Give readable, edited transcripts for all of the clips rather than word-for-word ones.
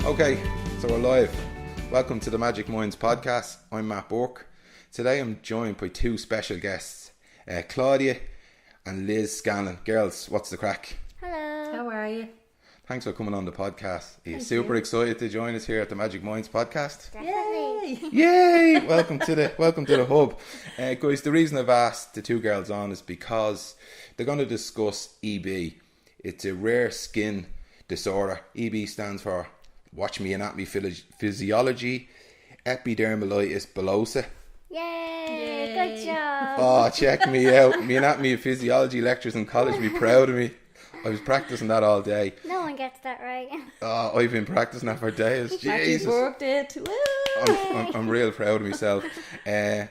Okay, so we're live. Welcome to the Magic Minds podcast. I'm Matt Burke. Today I'm joined by two special guests, Claudia and Liz Scanlon. Girls, what's the crack? Hello. How are you? Thanks for coming on the podcast. Are you Thank super you. excited to join us here at the Magic Minds podcast? Definitely. Yay! Yay! Welcome to the hub. Guys, the reason I've asked the two girls on is because they're going to discuss EB. It's a rare skin disorder. EB stands for Watch Me Anatomy Physiology Epidermolysis Bullosa. Yay. Good job. Oh, check me out. Me anatomy and physiology lectures in college be proud of me. I was practicing that all day. No one gets that right. Oh, I've been practicing that for days. Jesus. Worked it. Woo! I'm real proud of myself.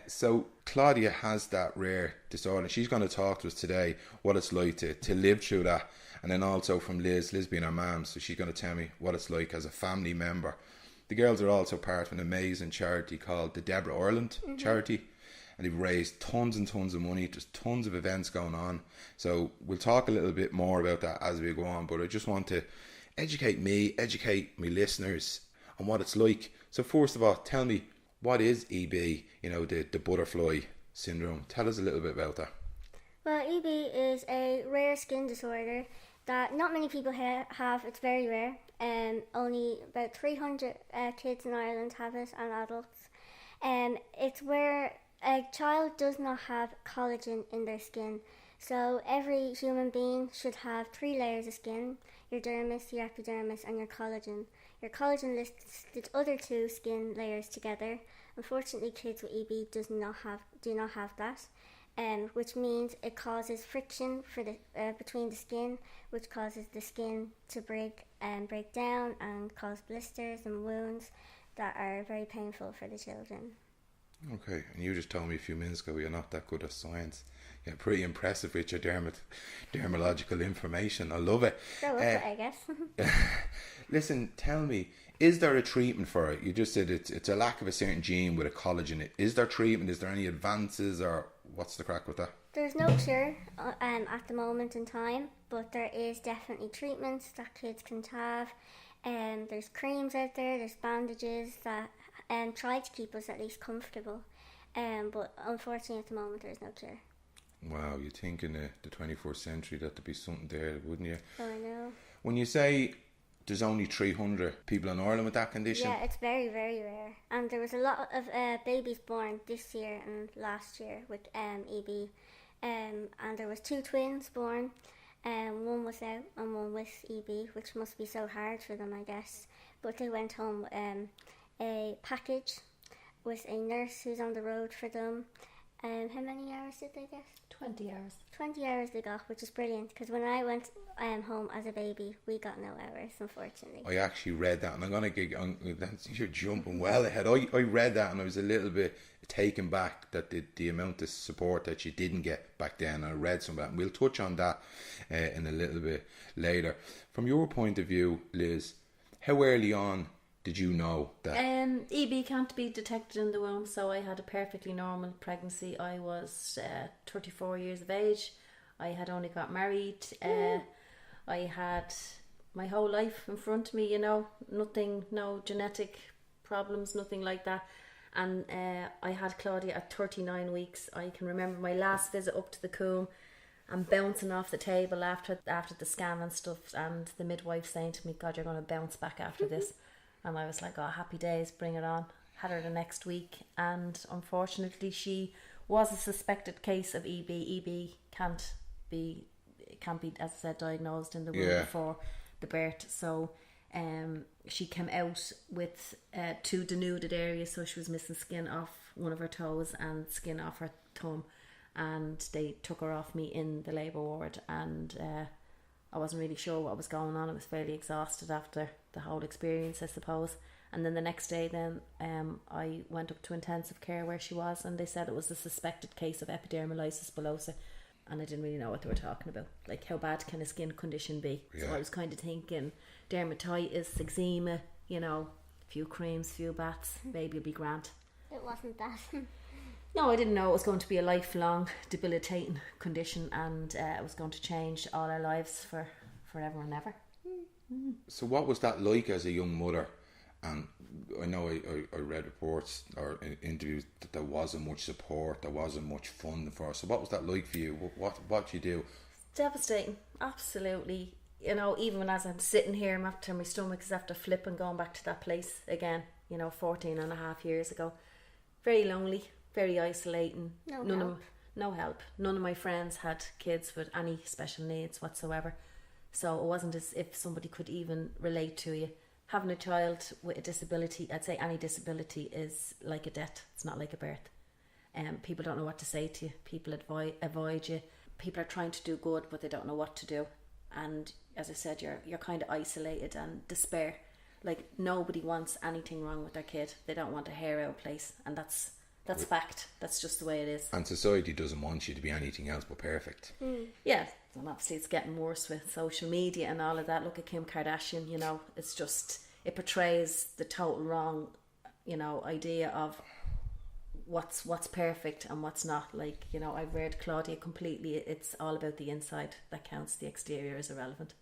So Claudia has that rare disorder. She's going to talk to us today what it's like to live through that. And then also from Liz being our mum, so she's going to tell me what it's like as a family member. The girls are also part of an amazing charity called the Deborah Ireland charity. And they've raised tons and tons of money. There's tons of events going on. So we'll talk a little bit more about that as we go on. But I just want to educate my listeners on what it's like. So first of all, tell me, what is EB? You know, the butterfly syndrome. Tell us a little bit about that. Well, EB is a rare skin disorder that not many people have. It's very rare. Only about 300 kids in Ireland have it, and adults. It's where a child does not have collagen in their skin. So every human being should have 3 layers of skin: your dermis, your epidermis, and your collagen. Your collagen lists the other 2 skin layers together. Unfortunately, kids with EB do not have that. Which means it causes friction between the skin, which causes the skin to break down and cause blisters and wounds that are very painful for the children. Okay, and you just told me a few minutes ago you're not that good at science. You're pretty impressive with your dermatological information. I love it. Grow up with it, I guess. Listen, tell me, is there a treatment for it? You just said it's a lack of a certain gene with a collagen. Is there treatment? Is there any advances, or what's the crack with that? There's no cure at the moment in time, but there is definitely treatments that kids can have. There's creams out there, there's bandages that try to keep us at least comfortable. But unfortunately at the moment there's no cure. Wow, you'd think in the 21st century that there'd be something there, wouldn't you? Oh, I know. When you say there's only 300 people in Ireland with that condition? Yeah, it's very, very rare. And there was a lot of babies born this year and last year with EB. And there was 2 twins born. One was out and one with EB, which must be so hard for them, I guess. But they went home a package with a nurse who's on the road for them. How many hours did they get? 20 hours. 20 hours they got, which is brilliant, because when I went home as a baby, we got no hours, unfortunately. I actually read that, and I'm going to you're jumping well ahead. I read that and I was a little bit taken back that the amount of support that you didn't get back then. I read some of that, and we'll touch on that in a little bit later. From your point of view, Liz, how early on did you know that? EB can't be detected in the womb, so I had a perfectly normal pregnancy. I was 34 years of age. I had only got married. I had my whole life in front of me, you know, nothing, no genetic problems, nothing like that. And I had Claudia at 39 weeks. I can remember my last visit up to the Coombe and bouncing off the table after the scan and stuff, and the midwife saying to me, God, you're going to bounce back after this. And I was like, oh, happy days, bring it on. Had her the next week, and unfortunately she was a suspected case of EB. EB can't be, as I said, diagnosed in the womb before the birth. So she came out with 2 denuded areas, so she was missing skin off one of her toes and skin off her thumb, and they took her off me in the labour ward, and I wasn't really sure what was going on. I was fairly exhausted after the whole experience, I suppose. And then the next day I went up to intensive care where she was, and they said it was a suspected case of epidermolysis bullosa, and I didn't really know what they were talking about. Like, how bad can a skin condition be? Yeah. So I was kind of thinking dermatitis, eczema, you know, a few creams, few baths, maybe it'll be grand. It wasn't that. No, I didn't know it was going to be a lifelong debilitating condition, and it was going to change all our lives for forever and ever. So what was that like as a young mother? And I know I read reports or in interviews that there wasn't much support, there wasn't much funding for it. So what was that like for you? What do you do? Devastating, absolutely. You know, even as I'm sitting here, I'm after my stomach is after flipping, going back to that place again, you know, 14 and a half years ago. Very lonely, very isolating. No help. None of my friends had kids with any special needs whatsoever. So it wasn't as if somebody could even relate to you. Having a child with a disability, I'd say any disability is like a death. It's not like a birth. People don't know what to say to you. People avoid you. People are trying to do good, but they don't know what to do. And as I said, you're kind of isolated and despair. Like nobody wants anything wrong with their kid. They don't want a hair out of place, and that's fact. That's just the way it is. And society doesn't want you to be anything else but perfect. Yeah, and obviously it's getting worse with social media and all of that. Look at Kim Kardashian, you know, it's just, it portrays the total wrong, you know, idea of what's perfect and what's not. Like, you know, I've read Claudia completely. It's all about the inside that counts. The exterior is irrelevant.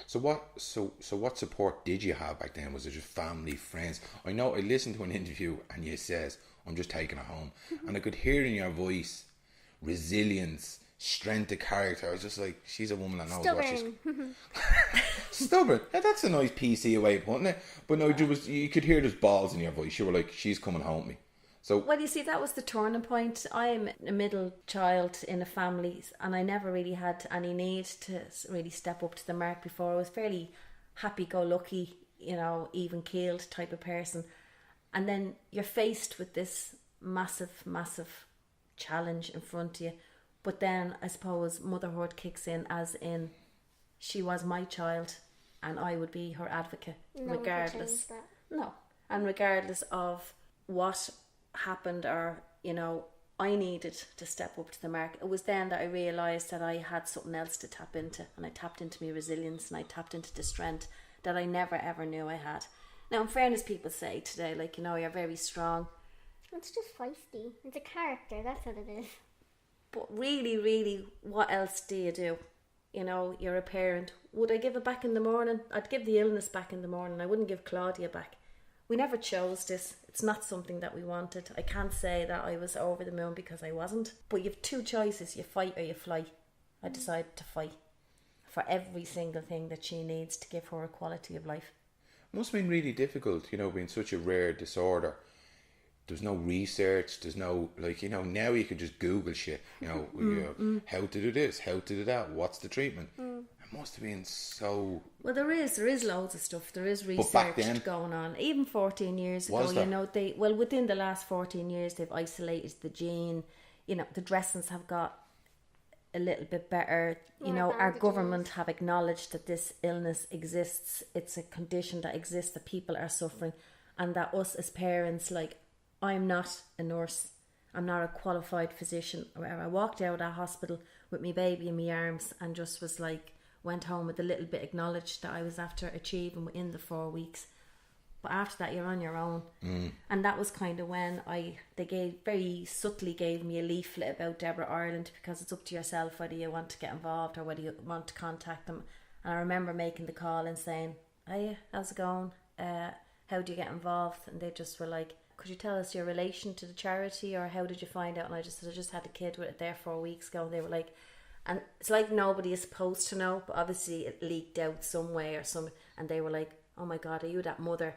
So what support did you have back then? Was it just family, friends? I know I listened to an interview and you says, I'm just taking it home. And I could hear in your voice resilience, strength of character. I was just like, she's a woman that knows what she's... Stubborn. Yeah, that's a nice PC way of putting it. But no, you could hear there's balls in your voice. You were like, she's coming home with me. So, well, you see, that was the turning point. I'm a middle child in a family, and I never really had any need to really step up to the mark before. I was fairly happy-go-lucky, you know, even-keeled type of person. And then you're faced with this massive, massive challenge in front of you. But then, I suppose, motherhood kicks in, as in, she was my child, and I would be her advocate, regardless. No. And regardless of what happened, or, you know, I needed to step up to the mark. It was then that I realised that I had something else to tap into, and I tapped into my resilience, and I tapped into the strength that I never ever knew I had. Now, in fairness, people say today, like, you know, you're very strong. It's just feisty. It's a character, that's what it is. But really, really, what else do you do? You know, you're a parent. Would I give it back in the morning? I'd give the illness back in the morning. I wouldn't give Claudia back. We never chose this. It's not something that we wanted. I can't say that I was over the moon, because I wasn't. But you have two choices. You fight or you fly. I decided to fight for every single thing that she needs to give her a quality of life. It must have been really difficult, you know, being such a rare disorder. There's no research, there's no, like, you know, now you can just Google shit, you know, how to do this, how to do that, what's the treatment. It must have been so... Well, there is loads of stuff. There is research going on. Even 14 years ago, you know, within the last 14 years, they've isolated the gene. You know, the dressings have got a little bit better. You know, our government have acknowledged that this illness exists. It's a condition that exists, that people are suffering, and that us as parents, like, I'm not a nurse. I'm not a qualified physician. I walked out of that hospital with my baby in my arms and just was like, went home with a little bit acknowledged that I was after achieving within the 4 weeks. But after that, you're on your own. And that was kind of when they very subtly gave me a leaflet about Deborah Ireland, because it's up to yourself whether you want to get involved or whether you want to contact them. And I remember making the call and saying, hey, how's it going? How do you get involved? And they just were like, could you tell us your relation to the charity, or how did you find out? And I just said, I just had a kid with it there 4 weeks ago. And they were like, and it's like nobody is supposed to know, but obviously it leaked out some way or some, and they were like, oh my God, are you that mother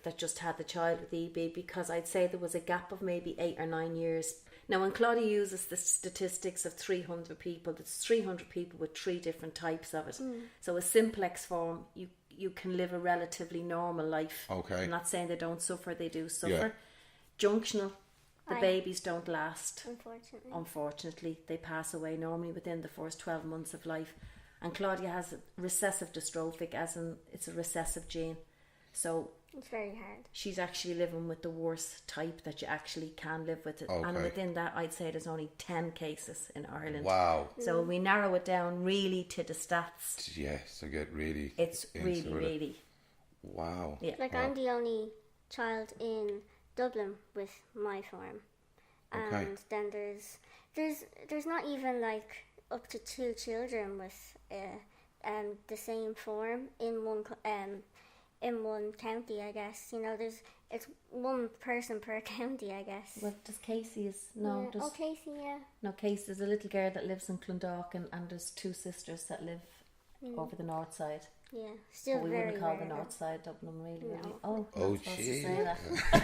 that just had the child with EB? Because I'd say there was a gap of maybe 8 or 9 years. Now, when Claudia uses the statistics of 300 people, there's 300 people with 3 different types of it. So a simplex form, you can live a relatively normal life. Okay. I'm not saying they don't suffer, they do suffer. Yeah. Junctional, the babies don't last. Unfortunately, they pass away normally within the first 12 months of life. And Claudia has recessive dystrophic, as in it's a recessive gene. So it's very hard. She's actually living with the worst type that you actually can live with. Okay. And within that, I'd say there's only 10 cases in Ireland. Wow. So we narrow it down really to the stats. Yes, I get really... It's really... Wow. Yeah. Like, I'm the only child in Dublin with my form. And then there's not even, like, up to 2 children with the same form in in one county, I guess. You know, it's one person per county, I guess. Well, does Casey's no? Yeah. Casey, yeah. No, Casey. There's a little girl that lives in Clondalk, and there's 2 sisters that live over the north side. Yeah, still But we very wouldn't call rare, the north side Dublin really. No. Oh, Oh, not supposed to gee. say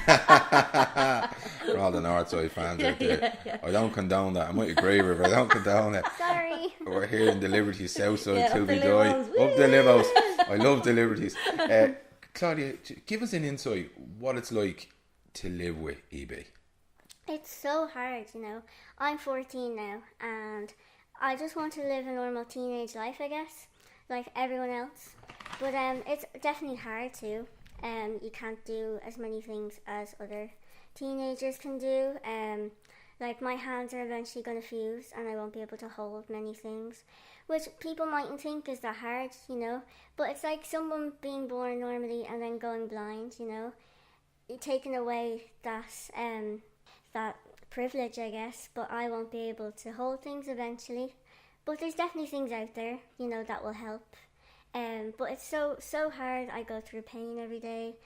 that. For all the Northside fans out there, yeah. I don't condone that. I might agree with her, but I don't condone it. Sorry. We're here in the Liberties Southside Yeah, till up we the die. Libos. Up the Libos. I love the Liberties. Claudia, give us an insight what it's like to live with EB. It's so hard, you know. I'm 14 now, and I just want to live a normal teenage life, I guess, like everyone else. But it's definitely hard too. You can't do as many things as other teenagers can do. Like my hands are eventually going to fuse, and I won't be able to hold many things, which people mightn't think is that hard, you know. But it's like someone being born normally and then going blind, you know. You're taking away that privilege, I guess. But I won't be able to hold things eventually. But there's definitely things out there, you know, that will help. But it's so hard. I go through pain every day.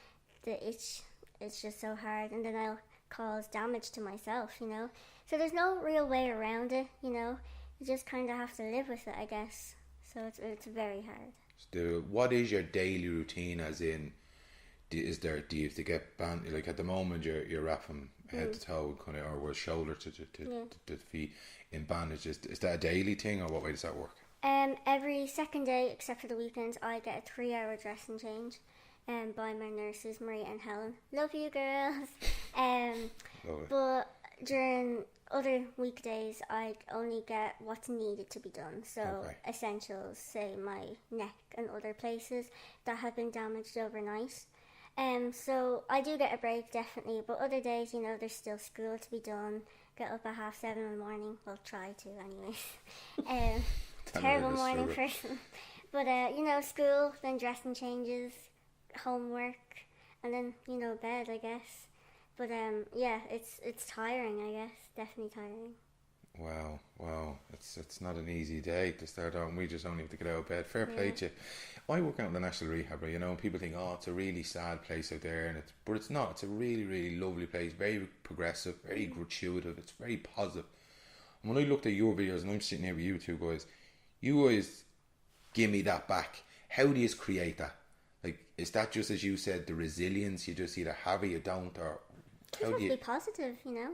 The itch, it's just so hard, and then I'll cause damage to myself, you know. So there's no real way around it, you know. You just kind of have to live with it, I guess. So it's very hard. What is your daily routine? As in, do you have to get band? Like at the moment, you're wrapped from head to toe, kind of, or shoulder to feet in bandages. Is that a daily thing, or what way does that work? Every second day, except for the weekends, I get a 3-hour dressing change by my nurses, Maria and Helen. Love you, girls. But during other weekdays, I only get what's needed to be done. So essentials, say my neck and other places that have been damaged overnight. So I do get a break, definitely. But other days, you know, there's still school to be done. Get up at 7:30 in the morning. Well, try to, anyway. Terrible morning person. But, you know, school, then dressing changes, homework, and then, you know, bed, I guess. But, yeah, it's tiring, I guess. Definitely tiring. Wow. It's not an easy day to start on. We just only have to get out of bed. Fair play to you. I work out in the National Rehab, you know, and people think, oh, it's a really sad place out there, but it's not. It's a really, really lovely place. Very progressive, very gratuitous. It's very positive. And when I looked at your videos, and I'm sitting here with you two guys, you always give me that back. How do you create that? Like, is that just, as you said, the resilience? You just either have it, you don't, or how do you... be positive, you know?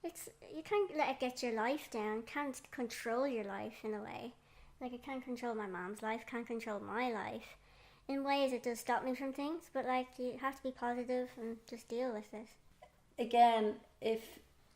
You can't let it get your life down. Can't control your life in a way. Like, I can't control my mom's life, can't control my life. In ways, it does stop me from things, but, like, you have to be positive and just deal with it. Again, if,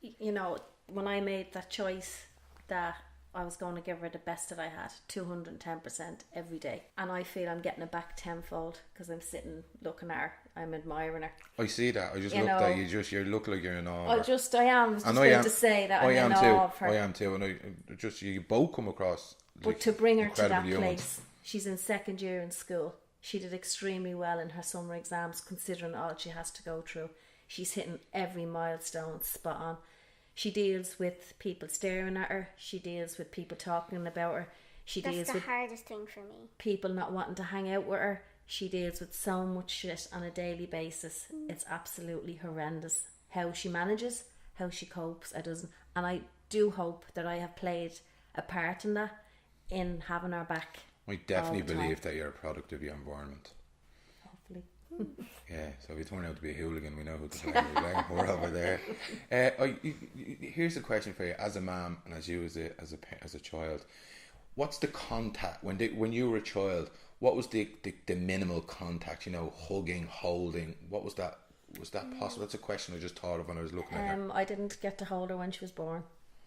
you know, when I made that choice that I was going to give her the best that I had, 210% every day. And I feel I'm getting it back tenfold because I'm sitting looking at her. I'm admiring her. I see that. I just looked at you. You look like you're in awe. I am just going to say that I'm in awe of her. I am too. And you both come across. But to bring her to that place, she's in 2nd year in school. She did extremely well in her summer exams, considering all she has to go through. She's hitting every milestone spot on. She deals with people staring at her. She deals with people talking about her. That's the hardest thing for me. People not wanting to hang out with her. She deals with so much shit on a daily basis. It's absolutely horrendous. How she manages, how she copes, and I do hope that I have played a part in that, in having her back. I definitely believe that you're a product of your environment. Hopefully. Yeah, so if you turn out to be a hooligan, we know who to blame. We're over there. Here's a question for you, as a mum and as you as a child. What's the contact when you were a child? What was the minimal contact? You know, hugging, holding. What was that? Was that possible? That's a question I just thought of when I was looking at her. I didn't get to hold her when she was born,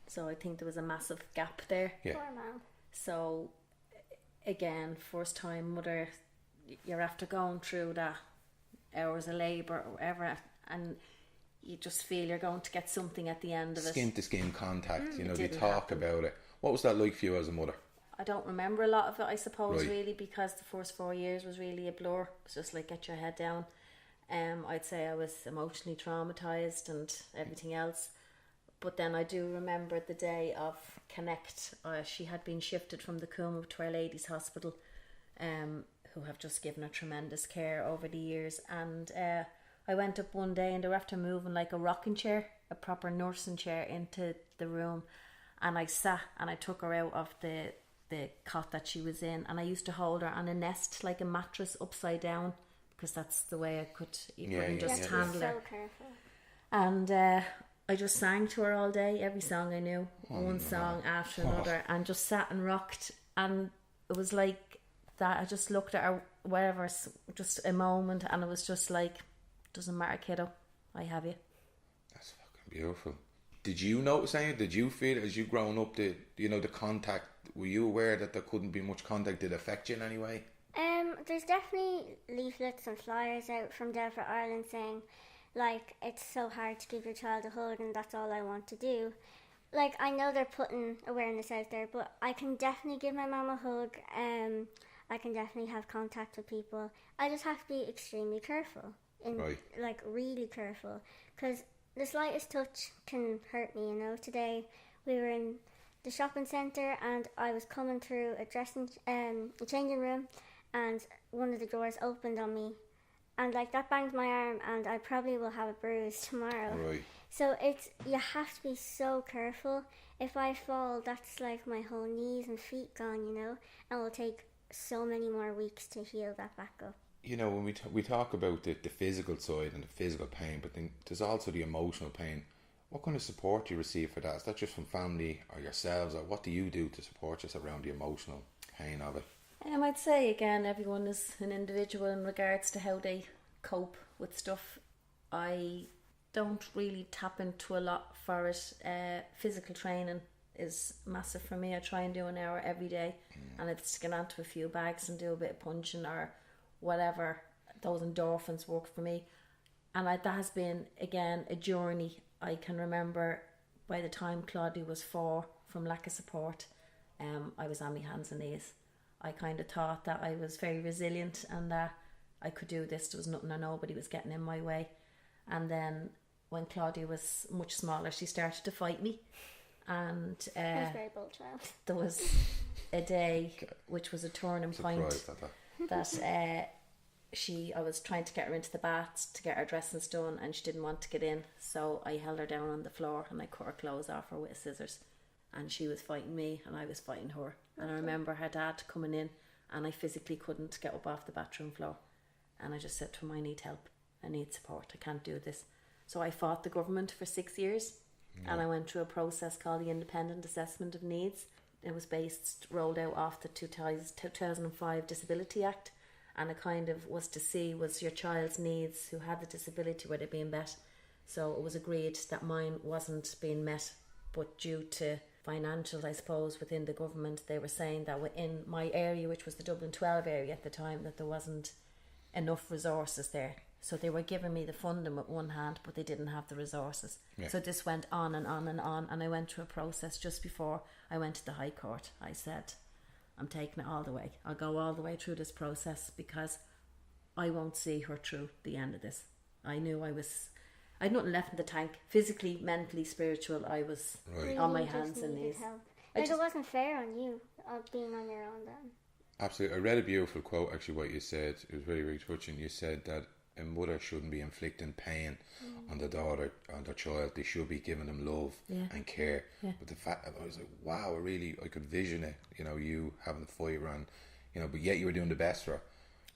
so I think there was a massive gap there. Yeah. Poor mom. So, again, first time mother, you're after going through that hours of labour or whatever, and you just feel you're going to get something at the end of it. Skin to skin contact, you know, they talk about it. What was that like for you as a mother? I don't remember a lot of it, I suppose, Right. really, because the first 4 years was really a blur. It's just like, get your head down. I'd say I was emotionally traumatised and everything else. But then I do remember the day of Connect. She had been shifted from the Coombe to Our Lady's Hospital, who have just given her tremendous care over the years. And I went up one day and they were after moving like a rocking chair, a proper nursing chair, into the room, and I sat and I took her out of the cot that she was in, and I used to hold her on a nest like a mattress upside down, because that's the way I could just handle her. So careful. And I just sang to her all day, every song I knew, one song after another, and just sat and rocked. And it was like that. I just looked at her, whatever, just a moment, and it was just like, doesn't matter, kiddo, I have you. That's fucking beautiful. Did you notice anything? Did you feel as you grown up, the contact? Were you aware that there couldn't be much contact? Did it affect you in any way? There's definitely leaflets and flyers out from Deborah Ireland saying, like, it's so hard to give your child a hug and that's all I want to do. Like, I know they're putting awareness out there, but I can definitely give my mum a hug. I can definitely have contact with people. I just have to be extremely careful. Like, really careful. Because the slightest touch can hurt me, Today we were in the shopping centre and I was coming through a changing room, and one of the doors opened on me, and like that banged my arm, and I probably will have a bruise tomorrow. Right. So you have to be so careful. If I fall, that's like my whole knees and feet gone, and it will take so many more weeks to heal that back up. When we talk about the physical side and the physical pain, but then there's also the emotional pain. What kind of support do you receive for that? Is that just from family or yourselves, or what do you do to support yourself around the emotional pain of it? I'd say, again, everyone is an individual in regards to how they cope with stuff. I don't really tap into a lot for it. Physical training is massive for me. I try and do an hour every day, and it's to get onto a few bags and do a bit of punching or whatever. Those endorphins work for me, and that has been, again, a journey. I can remember by the time Claudia was 4, from lack of support, I was on my hands and knees. I kind of thought that I was very resilient and that I could do this. There was nothing or nobody was getting in my way. And then when Claudia was much smaller, she started to fight me. And I was very bold child. There was a day which was a turning point that I was trying to get her into the baths to get her dressings done, and she didn't want to get in, so I held her down on the floor and I cut her clothes off her with scissors, and she was fighting me and I was fighting her. And I remember her dad coming in, and I physically couldn't get up off the bathroom floor, and I just said to him, I need help, I need support, I can't do this. So I fought the government for 6 years, and I went through a process called the Independent Assessment of Needs. It was rolled out off the 2005 Disability Act, and it kind of was to see, was your child's needs who had the disability, were they being met? So it was agreed that mine wasn't being met, but due to financials, I suppose, within the government, they were saying that within my area, which was the Dublin 12 area at the time, that there wasn't enough resources there. So they were giving me the funding with one hand, but they didn't have the resources. Yeah. So this went on and on and on, and I went through a process just before I went to the High Court. I said, I'm taking it all the way. I'll go all the way through this process because I won't see her through the end of this. I knew I had nothing left in the tank. Physically, mentally, spiritual, I was on my hands and knees. It wasn't fair on you being on your own then. Absolutely. I read a beautiful quote, actually, what you said. It was very, very touching. You said that a mother shouldn't be inflicting pain on their daughter, on their child. They should be giving them love and care. Yeah. But the fact that I was like, wow, I could vision it, you having the fight around, but yet you were doing the best for her.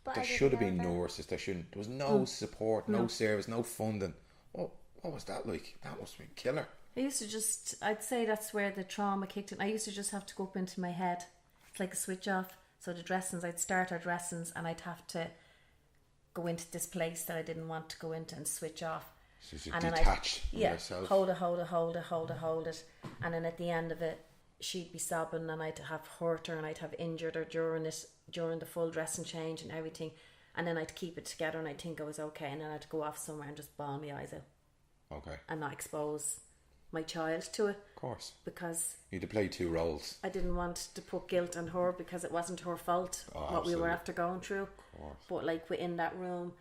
But there should have been nurses. There was no support, no service, no funding. What was that like? That must have been killer. I'd say that's where the trauma kicked in. I used to just have to go up into my head. It's like a switch off. So the dressings, I'd start our dressings and I'd have to go into this place that I didn't want to go into and switch off. So you're detached from yourself. Hold it. And then at the end of it, she'd be sobbing and I'd have hurt her and I'd have injured her during the full dressing change and everything. And then I'd keep it together and I'd think I was okay, and then I'd go off somewhere and just bawl my eyes out. Okay. And not expose my child to it. Of course. Because you had to play two roles. I didn't want to put guilt on her because it wasn't her fault what we were after going through. Of course. But like within that room,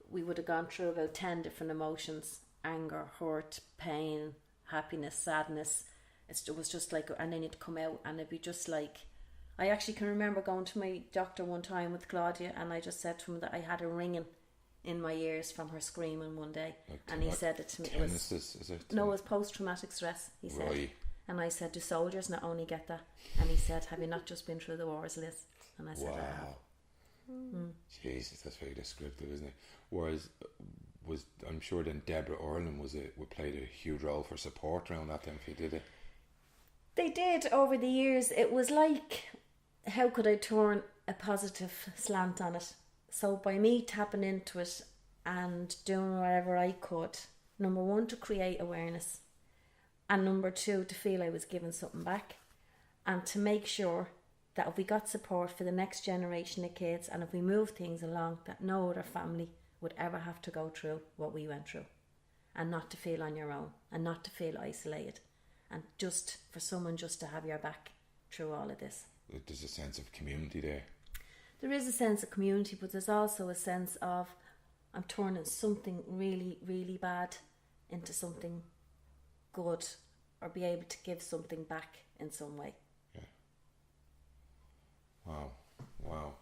we would have gone through about 10 different emotions: anger, hurt, pain, happiness, sadness. It was just like, and then you'd come out and it'd be just like I actually can remember going to my doctor one time with Claudia, and I just said to him that I had a ringing in my ears from her screaming one day, and he said it to me. No, it was post-traumatic stress, he said. Right. And I said, do soldiers not only get that? And he said, have you not just been through the wars, Liz? And I said, I have. Jesus, that's very descriptive, isn't it? Whereas, I'm sure then Deborah Orland played a huge role for support around that then, if you did it. They did over the years. It was like, how could I turn a positive slant on it? So by me tapping into it and doing whatever I could, number one, to create awareness, and number two, to feel I was giving something back, and to make sure that if we got support for the next generation of kids, and if we moved things along, that no other family would ever have to go through what we went through, and not to feel on your own, and not to feel isolated, and just for someone just to have your back through all of this. There's a sense of community there. There is a sense of community, but there's also a sense of, I'm turning something really, really bad into something good, or be able to give something back in some way. Yeah. Wow.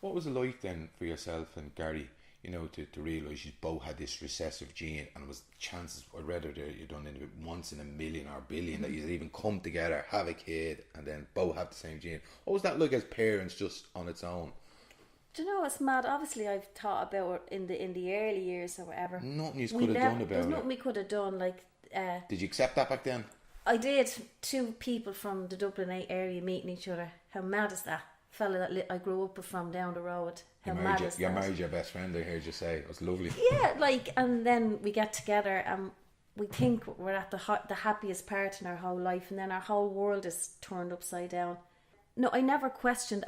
What was it like then for yourself and Gary, to realise you both had this recessive gene, and it was chances, I read it there, you'd done it once in a million or a billion that you'd even come together, have a kid, and then both have the same gene. What was that like as parents, just on its own? Do you know, it's mad. Obviously, I've thought about it in the early years or whatever. Nothing you could have done about There's it. nothing we could have done. Did you accept that back then? I did. Two people from the Dublin area meeting each other. How mad is that? Fella that I grew up with from down the road. How mad is that? You married your best friend, I heard you say. It was lovely. Yeah, and then we get together and we think we're at the happiest part in our whole life, and then our whole world is turned upside down. No, I never questioned,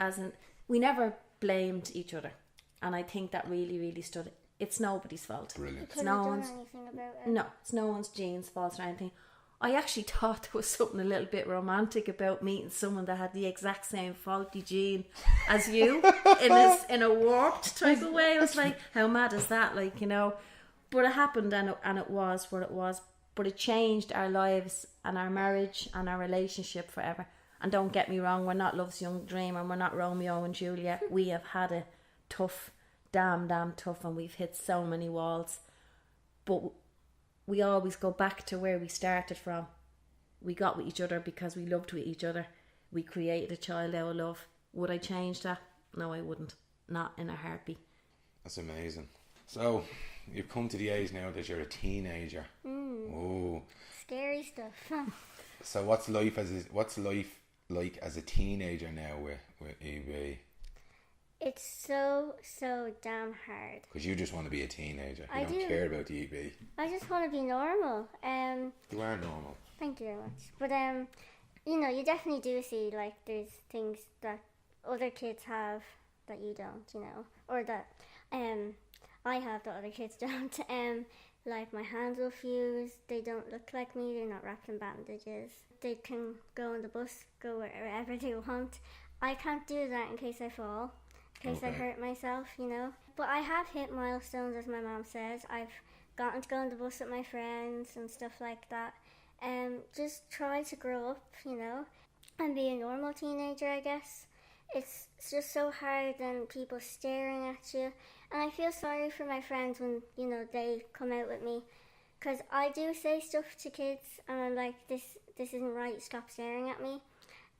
we never blamed each other. And I think that really, really stood. It's nobody's fault. Brilliant. You couldn't have done anything about it. No, it's no one's genes' fault or anything. I actually thought there was something a little bit romantic about meeting someone that had the exact same faulty gene as you in a warped type of way. I was like, how mad is that? But it happened, and it was what it was. But it changed our lives and our marriage and our relationship forever. And don't get me wrong, we're not Love's Young Dream, and we're not Romeo and Juliet. We have had a tough, damn tough, and we've hit so many walls. But we always go back to where we started from. We got with each other because we loved with each other. We created a child out of love. Would I change that? No, I wouldn't. Not in a heartbeat. That's amazing. So, you've come to the age now that you're a teenager. Oh, scary stuff. So what's life like as a teenager now with EB? It's so damn hard. Because you just want to be a teenager. You don't care about the EB. I just want to be normal. You are normal. Thank you very much. But you definitely do see there's things that other kids have that you don't, or that I have that other kids don't. Like my hands will fuse. They don't look like me. They're not wrapped in bandages. They can go on the bus, go wherever they want. I can't do that in case I fall. In case I hurt myself, But I have hit milestones, as my mom says. I've gotten to go on the bus with my friends and stuff like that. Just try to grow up, and be a normal teenager, I guess. It's just so hard and people staring at you. And I feel sorry for my friends when, they come out with me. Because I do say stuff to kids and I'm like, this isn't right, stop staring at me.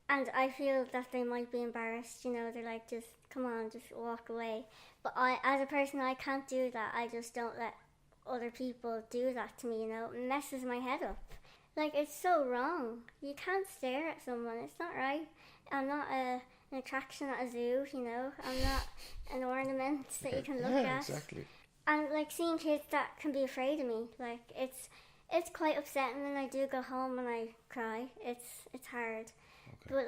And I feel that they might be embarrassed, they're like, just come on, just walk away. But as a person, I can't do that. I just don't let other people do that to me, It messes my head up. It's so wrong. You can't stare at someone. It's not right. I'm not an attraction at a zoo, I'm not an ornament that you can look at. Exactly. And seeing kids that can be afraid of me, it's quite upsetting, and I do go home and I cry. It's hard. But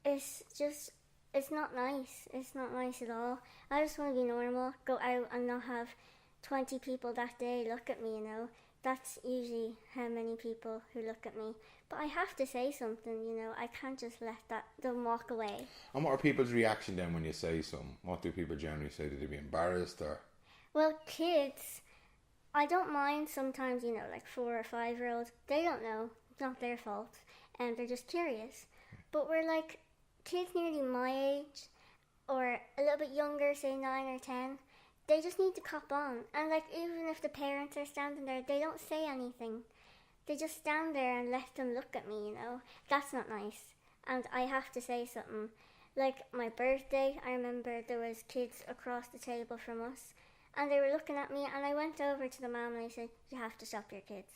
it's not nice. It's not nice at all. I just want to be normal, go out and not have 20 people that day look at me, That's usually how many people who look at me. But I have to say something, I can't just let them walk away. And what are people's reaction then when you say something? What do people generally say? Do they be embarrassed or? Well, kids, I don't mind sometimes, 4 or 5-year-olds. They don't know. It's not their fault. And they're just curious. But we're kids nearly my age, or a little bit younger, say 9 or 10, they just need to cop on. And like, even if the parents are standing there, they don't say anything. They just stand there and let them look at me, you know. That's not nice. And I have to say something. Like my birthday, I remember there was kids across the table from us, and they were looking at me, and I went over to the mum and I said, "You have to stop your kids.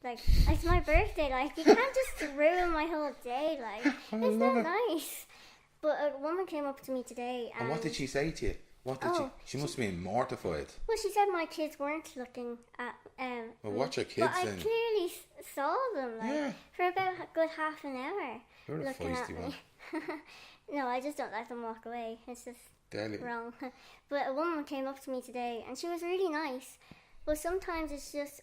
Like, it's my birthday, like, you can't just ruin my whole day, like, it's not nice." But a woman came up to me today and what did she say to you? What did she must have been mortified. Well, she said my kids weren't looking at Well, me, watch your kids but then. I clearly saw them, like, for about a good half an hour. You're a looking at feisty me. one. No, I just don't let them walk away. It's just Deadly. wrong. But a woman came up to me today and she was really nice. But sometimes it's just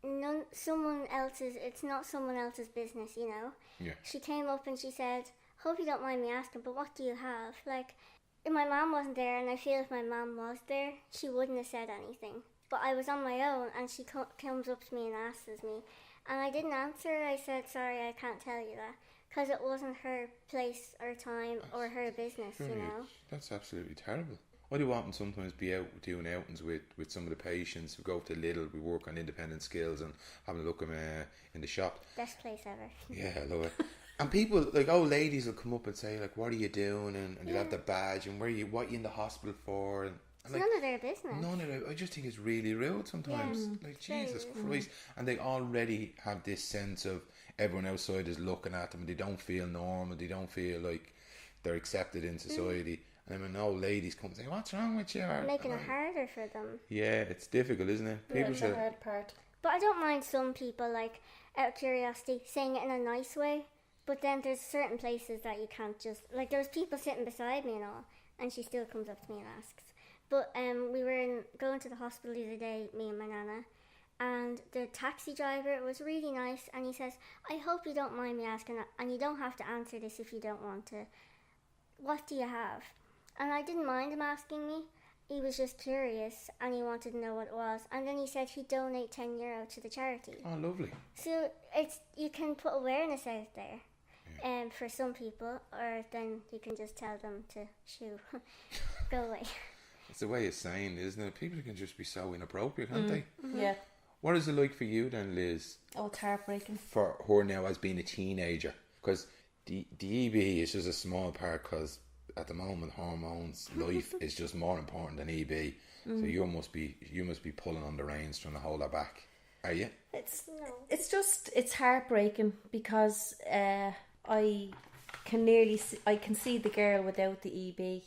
it's not someone else's business, you know. Yeah. She came up and she said, "Hope you don't mind me asking, but what do you have?" Like, if my mom wasn't there, and I feel if my mom was there, she wouldn't have said anything. But I was on my own, and she comes up to me and asks me, and I didn't answer. I said, "Sorry, I can't tell you that," because it wasn't her place or time or her business, you know. That's absolutely terrible. I do often sometimes be out doing outings with some of the patients. We go to Lidl, we work on independent skills and having a look at in the shop. Best place ever. Yeah, I love it. And people, like old ladies will come up and say, like, "What are you doing?" And they'll have the badge and what are you in the hospital for? And It's like, none of their business. none of it. I just think it's really rude sometimes. Like, Jesus Christ. And they already have this sense of everyone outside is looking at them and they don't feel normal. They don't feel like they're accepted in society. And then when old ladies come and say, "What's wrong with you?" Making it harder for them. Yeah, it's difficult, isn't it? People That's the hard part. But I don't mind some people, like, out of curiosity, saying it in a nice way. But then there's certain places that you can't just... Like, there was people sitting beside me and all, and she still comes up to me and asks. But we were going to the hospital the other day, me and my nana, and the taxi driver was really nice, and he says, "I hope you don't mind me asking, and you don't have to answer this if you don't want to. What do you have?" And I didn't mind him asking me. He was just curious and he wanted to know what it was. And then he said he'd donate €10 to the charity. Oh, lovely. So you can put awareness out there for some people, or then you can just tell them to shoo, go away. It's the way it's saying, isn't it? People can just be so inappropriate, can't they? Yeah. What is it like for you then, Liz? Oh, it's heartbreaking. For her now as being a teenager? Because the EB is just a small part, because at the moment hormones, life is just more important than EB. So you must be pulling on the reins trying to hold her back. Are you? It's heartbreaking because I can see the girl without the EB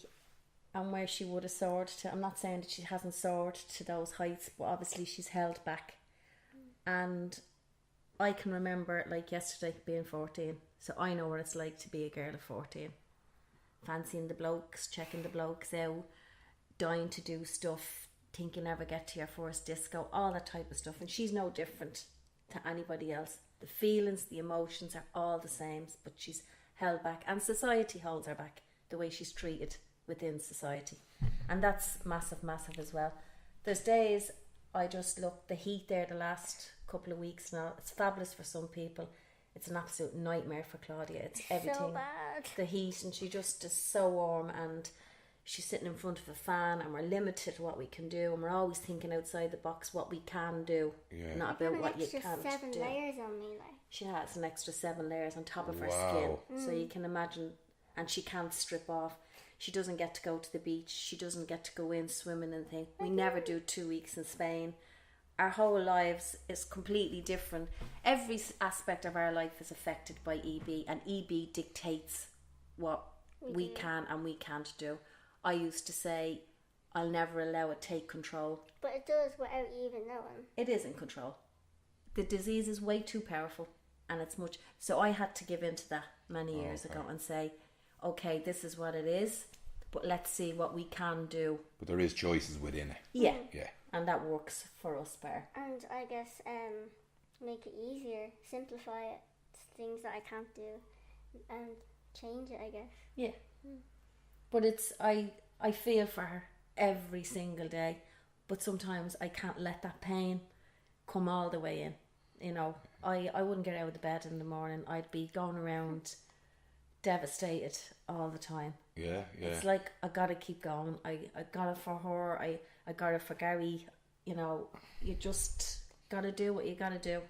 and where she would have soared to. I'm not saying that she hasn't soared to those heights, but obviously she's held back. And I can remember, like yesterday, being 14, so I know what it's like to be a girl of 14. Fancying the blokes, checking the blokes out, dying to do stuff, think you'll never get to your first disco, all that type of stuff. And she's no different to anybody else. The feelings, the emotions are all the same, but she's held back, and society holds her back, the way she's treated within society. And that's massive as well. There's days I just look, the heat there the last couple of weeks now, it's fabulous for some people. It's an absolute nightmare for Claudia. It's everything. So bad. The heat, and she just is so warm, and she's sitting in front of a fan, and we're limited to what we can do, and we're always thinking outside the box what we can do, not about what you can't do. 7 layers on me, like. She has an extra 7 layers on top of her skin, so you can imagine. And she can't strip off. She doesn't get to go to the beach. She doesn't get to go in swimming and things. We never do 2 weeks in Spain. Our whole lives is completely different. Every aspect of our life is affected by EB, and EB dictates what we can and we can't do. I used to say, I'll never allow it take control. But it does without you even knowing. It is in control. The disease is way too powerful, and it's much. So I had to give in to that many years ago and say, okay, this is what it is, but let's see what we can do. But there is choices within it. Yeah. Yeah. And that works for us, Bear. And I guess make it easier, simplify it, things that I can't do, and change it, I guess. Yeah. But it's I feel for her every single day, but sometimes I can't let that pain come all the way in. You know, I wouldn't get out of the bed in the morning. I'd be going around devastated all the time. Yeah. It's like, I gotta keep going. I got it for her. I got it for Gary. You know, you just gotta do what you gotta do.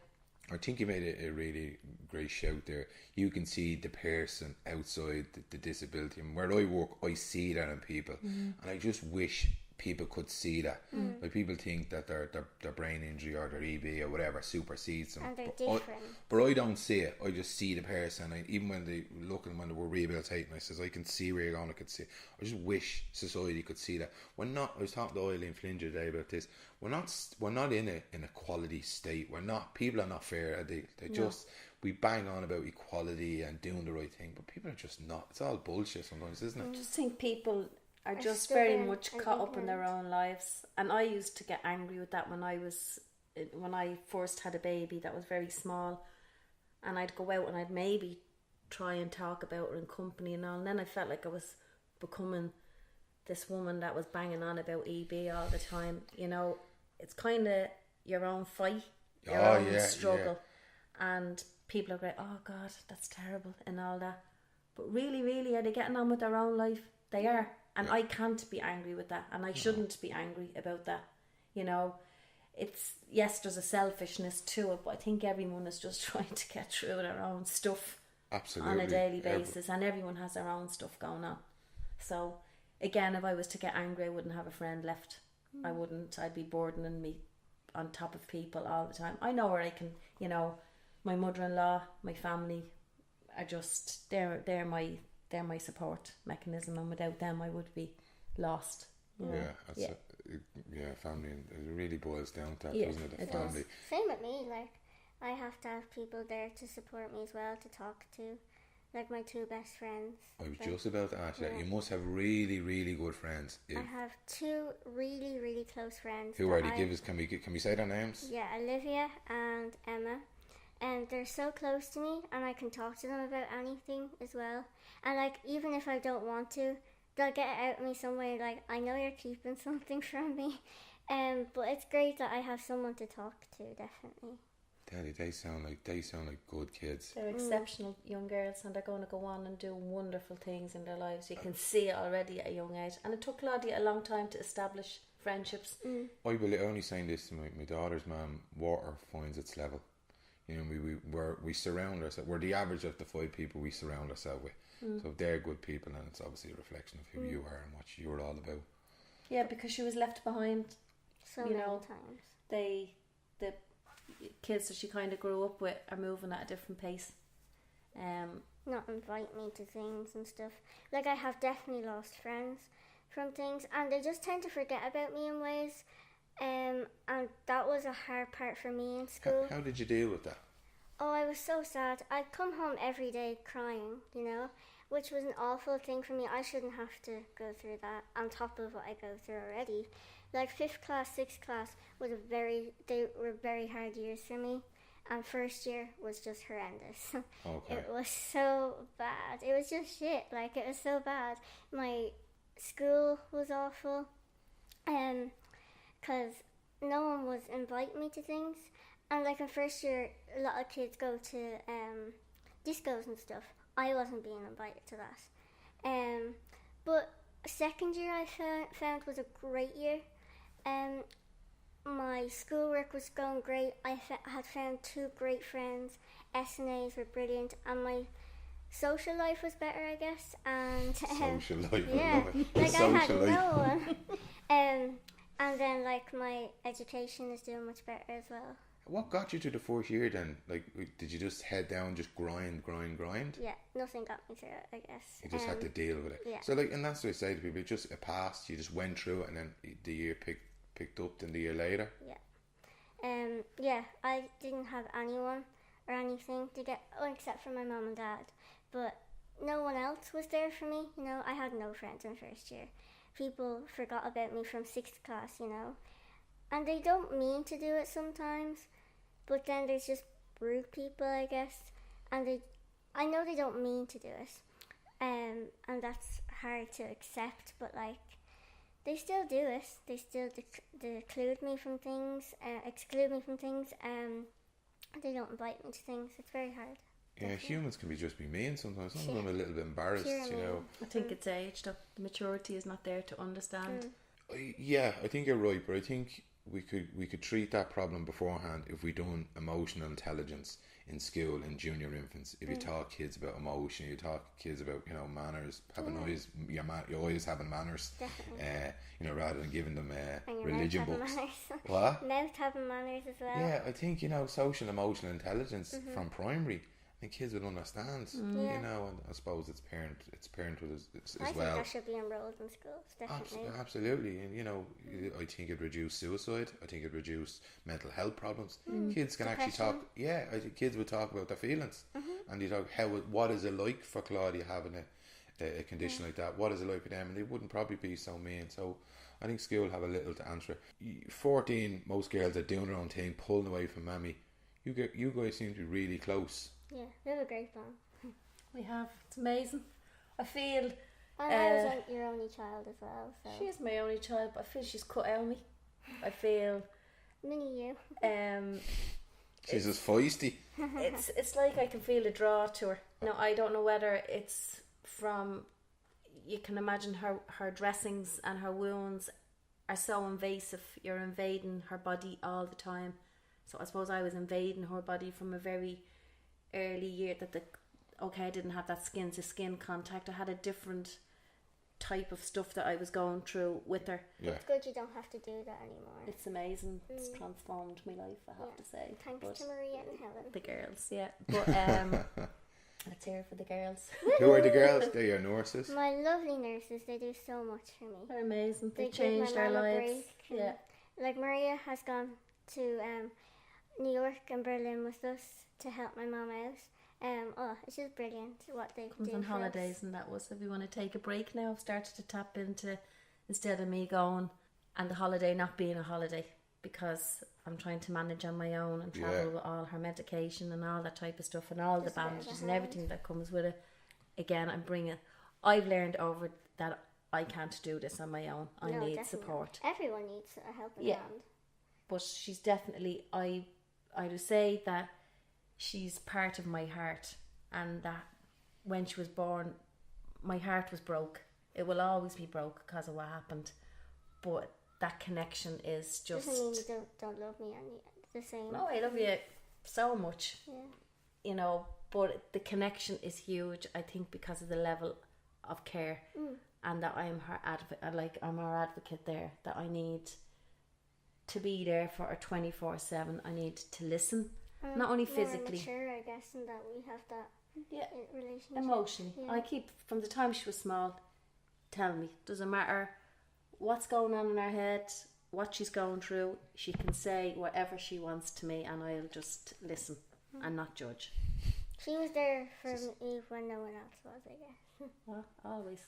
I think you made a really great shout there. You can see the person outside the disability. And where I work, I see that in people. And I just wish people could see that. Like, people think that their brain injury or their EB or whatever supersedes them. And they're different. But I don't see it. I just see the person. Even when they were rehabilitating, I says, I can see where you're going. I could see. I just wish society could see that. I was talking to Eileen Flynn today about this. We're not in a quality state. People are not fair. They just, we bang on about equality and doing the right thing, but people are just not. It's all bullshit sometimes, isn't it? I just think people are just still very in much an caught up in their ignorance. own lives. And I used to get angry with that when I first had a baby that was very small, and I'd go out and I'd maybe try and talk about it in company and all, and then I felt like I was becoming this woman that was banging on about EB all the time. You know, it's kind of your own fight, your own struggle, and people are like, oh God, that's terrible and all that. But really, are they getting on with their own life? They are. And I can't be angry with that, and I shouldn't be angry about that. You know, yes, there's a selfishness to it, but I think everyone is just trying to get through their own stuff. Absolutely. On a daily basis, and everyone has their own stuff going on. So again, if I was to get angry, I wouldn't have a friend left. I wouldn't. I'd be burdening me on top of people all the time. I know where I can, you know, my mother-in-law, my family are just they're my support mechanism, and without them I would be lost. You know? Family. It really boils down to that, Yeah, doesn't it? The it family. does. Same with me. Like, I have to have people there to support me as well, to talk to, like my two best friends. I was Like, just about to ask you that. yeah. You must have really, really good friends. I have two really, really close friends. Who that are they? Can we say their names? Yeah, Olivia and Emma. And they're so close to me, and I can talk to them about anything as well. And like, even if I don't want to, they'll get it out of me some way. Like, I know you're keeping something from me, but it's great that I have someone to talk to. Definitely. Daddy, they sound like good kids. They're exceptional young girls, and they're going to go on and do wonderful things in their lives. You can see it already at a young age. And it took Claudia a long time to establish friendships. I believe, only saying this to my daughter's mum. Water finds its level. You know, we surround ourselves. We're the average of the 5 people we surround ourselves with. So if they're good people, then it's obviously a reflection of who you are and what you're all about. Yeah, because she was left behind. So You many know, times. The kids that she kind of grew up with are moving at a different pace. Not invite me to things and stuff. Like, I have definitely lost friends from things, and they just tend to forget about me in ways. And that was a hard part for me in school. How did you deal with that? Oh, I was so sad. I'd come home every day crying, you know, which was an awful thing for me. I shouldn't have to go through that on top of what I go through already. Like 5th class, 6th class they were very hard years for me, and first year was just horrendous. Okay. It was so bad. It was just shit. Like, it was so bad. My school was awful, because no one was inviting me to things. And like in first year, a lot of kids go to discos and stuff. I wasn't being invited to that. But second year I found was a great year. My schoolwork was going great. I had found 2 great friends. S&As were brilliant, and my social life was better, I guess. And Social life, yeah, I love it. like I had Social life. no one. And then like my education is doing much better as well. What got you to the 4th year then? Like, did you just head down, just grind? Yeah, nothing got me through it, I guess. You just had to deal with it. Yeah. So like, and that's what I say to people, it just, it passed, you just went through it, and then the year picked up then the year later. Yeah, I didn't have anyone or anything to get, except for my mum and dad. But no one else was there for me, you know. I had no friends in first year. People forgot about me from 6th class, you know. And they don't mean to do it sometimes, but then there's just rude people, I guess. And I know they don't mean to do it. And that's hard to accept, but like, they still do it. They still exclude me from things. They don't invite me to things. It's very hard. Yeah, humans can just be mean sometimes. Some of them are a little bit embarrassed, Pure you know. I think it's age that the maturity is not there to understand. Yeah, I think you're right, but I think we could treat that problem beforehand if we done emotional intelligence in school in junior infants. If you talk kids about emotion, you talk kids about, you know, manners, having always you're always having manners. Definitely. You know, rather than giving them And your religion mouth books. having manners. What? Mouth having manners as well. Yeah, I think, you know, social emotional intelligence from primary, I think kids would understand. Yeah. You know, and I suppose it's parenthood as I think well. that should be enrolled in schools, definitely. Absolutely, and you know, I think it reduced suicide. I think it reduced mental health problems. Kids can actually talk. Yeah, I think kids would talk about their feelings, and you talk what is it like for Claudia having a condition like that? What is it like for them? And they wouldn't probably be so mean. So I think school have a little to answer. 14, most girls are doing their own thing, pulling away from mammy. You guys seem to be really close. Yeah, we have a great bond. We have. It's amazing. I feel And I was your only child as well, so. she is my only child, but I feel she's cut out of me. I feel Mini you. She's just feisty. it's like I can feel a draw to her. No, I don't know whether it's from, you can imagine her dressings and her wounds are so invasive. You're invading her body all the time. So I suppose I was invading her body from a very early year I didn't have that skin to skin contact. I had a different type of stuff that I was going through with her. Yeah. It's good you don't have to do that anymore. It's amazing. It's transformed my life, I have to say. Thanks But to Maria and Helen. the girls, yeah. But let's hear it for the girls. Who are the girls? They're your nurses. My lovely nurses, they do so much for me. They're amazing. They They give changed my our mum a lives. break and- Yeah. Like Maria has gone to New York and Berlin with us to help my mum out. It's just brilliant what they Comes do on for holidays us. and that was, if we want to take a break now, I've started to tap into, instead of me going and the holiday not being a holiday, because I'm trying to manage on my own and travel with all her medication and all that type of stuff and all the Just a bit of a bandages and hand. everything that comes with it. Again, I've learned over that I can't do this on my own. I No, need definitely support. not. Everyone needs a helping Yeah. hand. But she's definitely, I would say that she's part of my heart, and that when she was born, my heart was broke. It will always be broke because of what happened, but that connection is just, Doesn't mean you don't love me the same. no, I love you so much, Yeah. you know, but the connection is huge, I think, because of the level of care, and that I'm her advocate, I'm her advocate there, that I need to be there for her 24/7. I need to listen, not only More physically, mature, I guess, in that we have that yeah, relationship. emotionally. Yeah. I keep, from the time she was small, tell me, doesn't matter what's going on in her head, what she's going through, she can say whatever she wants to me, and I'll just listen and not judge. She was there for me when no one else was, I guess. Well, always.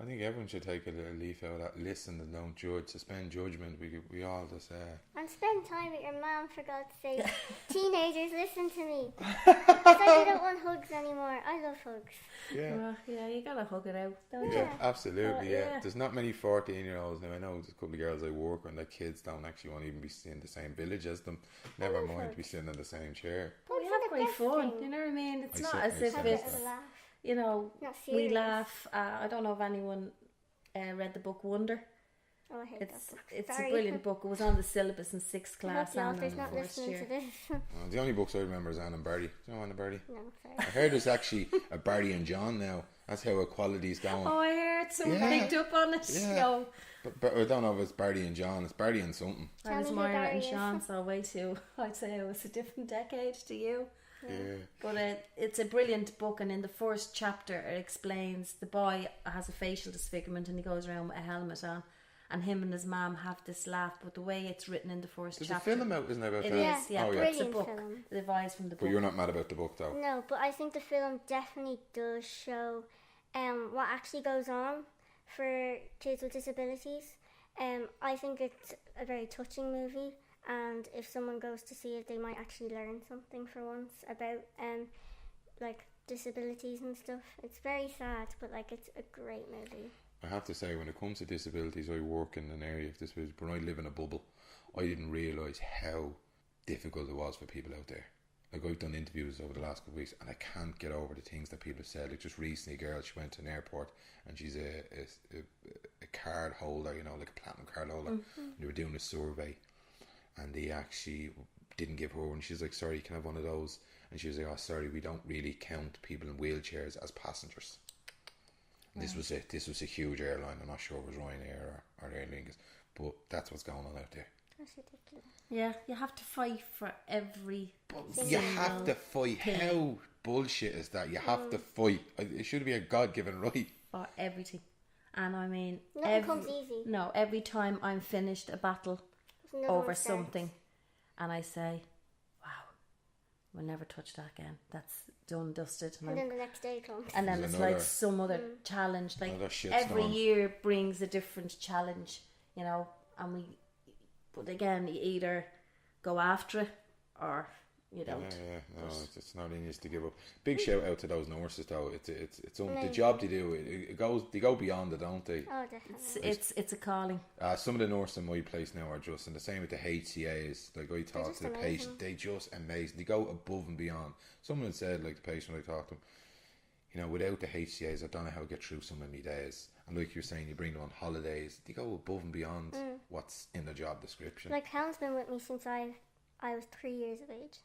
I think everyone should take a little leaf out of that. Listen and don't judge. Suspend judgment. We all just And spend time with your mom, for God's sake. Teenagers, listen to me. Because I don't want hugs anymore. I love hugs. yeah. Well, yeah, you gotta hug it out, don't you? Yeah, absolutely. Yeah. yeah. There's not many 14-year-olds now. I know there's a couple of girls I work with, and their kids don't actually want to even be in the same village as them. Never love mind to hugs. be sitting in the same chair. But we Hugs have are the great best fun, thing. you know what I mean? It's I not said- as I if said Have a it's, bit of a laugh. you know, Not we serious. laugh. I don't know if anyone read the book Wonder. Oh, I hate It's that book. it's Sorry. a brilliant book. It was on the syllabus in 6th I hope class the and author's in not first listening year. to this. The only books I remember is Anne and Barty. Do you know Anne and Barty? No, sorry. I heard there's actually a Barty and John now. That's how equality's going. Oh, I heard someone Yeah. picked up on it. Yeah. No, But I don't know if it's Barty and John. It's Barty and something. I Tell was me who Moira Barry and is. Sean, so way too. I'd say it was a different decade to you. Yeah. But it's a brilliant book, and in the first chapter it explains the boy has a facial disfigurement and he goes around with a helmet on, and him and his mum have this laugh. But the way it's written in the first There's a chapter, film out, isn't there, about it that? is, yeah, Oh, but yeah. it's a Brilliant book. film. The advice from the But book. you're not mad about the book, though. No, but I think the film definitely does show what actually goes on for kids with disabilities. I think it's a very touching movie, and if someone goes to see it, they might actually learn something for once about like disabilities and stuff. It's very sad, but like it's a great movie. I have to say, when it comes to disabilities, I work in an area of disabilities, but I live in a bubble. I didn't realise how difficult it was for people out there. like I've done interviews over the last couple of weeks, and I can't get over the things that people have said. Like just recently, a girl, she went to an airport, and she's a card holder, you know, like a platinum card holder. And they were doing a survey, and they actually didn't give her one. She's like, "Sorry, can I have one of those?" And she was like, "Oh, sorry, we don't really count people in wheelchairs as passengers." Right. This was a huge airline. I'm not sure it was Ryanair or Aer Lingus, but that's what's going on out there. That's ridiculous. Yeah, you have to fight for every. You have to fight. How bullshit is that? You have to fight. It should be a God-given right for everything. And I mean, nothing comes easy. No, every time I'm finished a battle over something, and I say, "Wow, we'll never touch that again. That's done, dusted." And then the next day comes. And then it's like some other challenge. Like every year brings a different challenge, you know. And we, but again, you either go after it or you don't. Yeah, no, it's not in you to give up. Big shout out to those nurses though. It's the job they do. They go beyond it, don't they? Oh, definitely. It's a calling. Some of the nurses in my place now are just, and the same with the HCAs. Like I talk to the patient, they just amazing. They go above and beyond. Someone said, like the patient I talked to, you know, without the HCAs, I don't know how to get through some of my days. And like you're saying, you bring them on holidays. They go above and beyond what's in the job description. Like Helen's been with me since I was 3 years of age,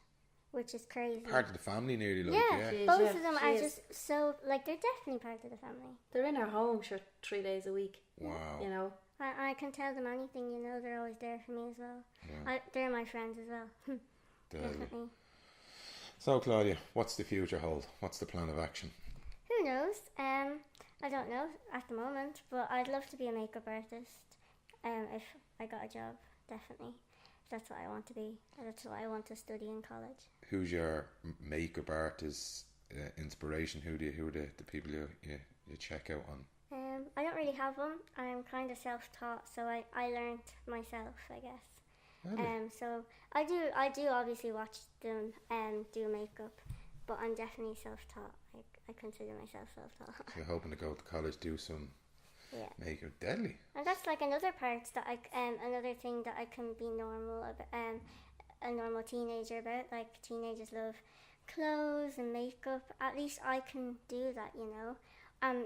which is crazy. Part of the family, nearly. Like, yeah. Both of them are just so, like, they're definitely part of the family. They're in our home, 3 days a week. Wow. You know. I can tell them anything, you know. They're always there for me as well. Yeah. They're my friends as well. Definitely. So, Claudia, what's the future hold? What's the plan of action? Who knows? I don't know at the moment, but I'd love to be a makeup artist. If I got a job, definitely. That's what I want to be. That's what I want to study in college. Who's your makeup artist inspiration? Who are the people you check out on? I don't really have one. I'm kind of self-taught, so I learned myself, I guess. Really? So I do obviously watch them do makeup, but I'm definitely self-taught. I consider myself self-taught. So you're hoping to go to college, do some makeup. Deadly. And that's like another part that another thing that I can be normal about, a normal teenager about. Like teenagers love clothes and makeup. At least I can do that, you know.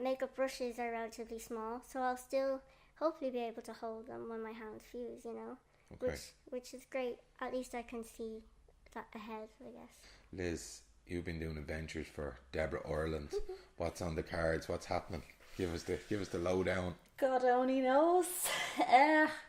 Makeup brushes are relatively small, so I'll still hopefully be able to hold them when my hands fuse, you know. Okay. Which is great. At least I can see that ahead, I guess. Liz, you've been doing adventures for Deborah Ireland. What's on the cards? What's happening? Give us the lowdown. God only knows.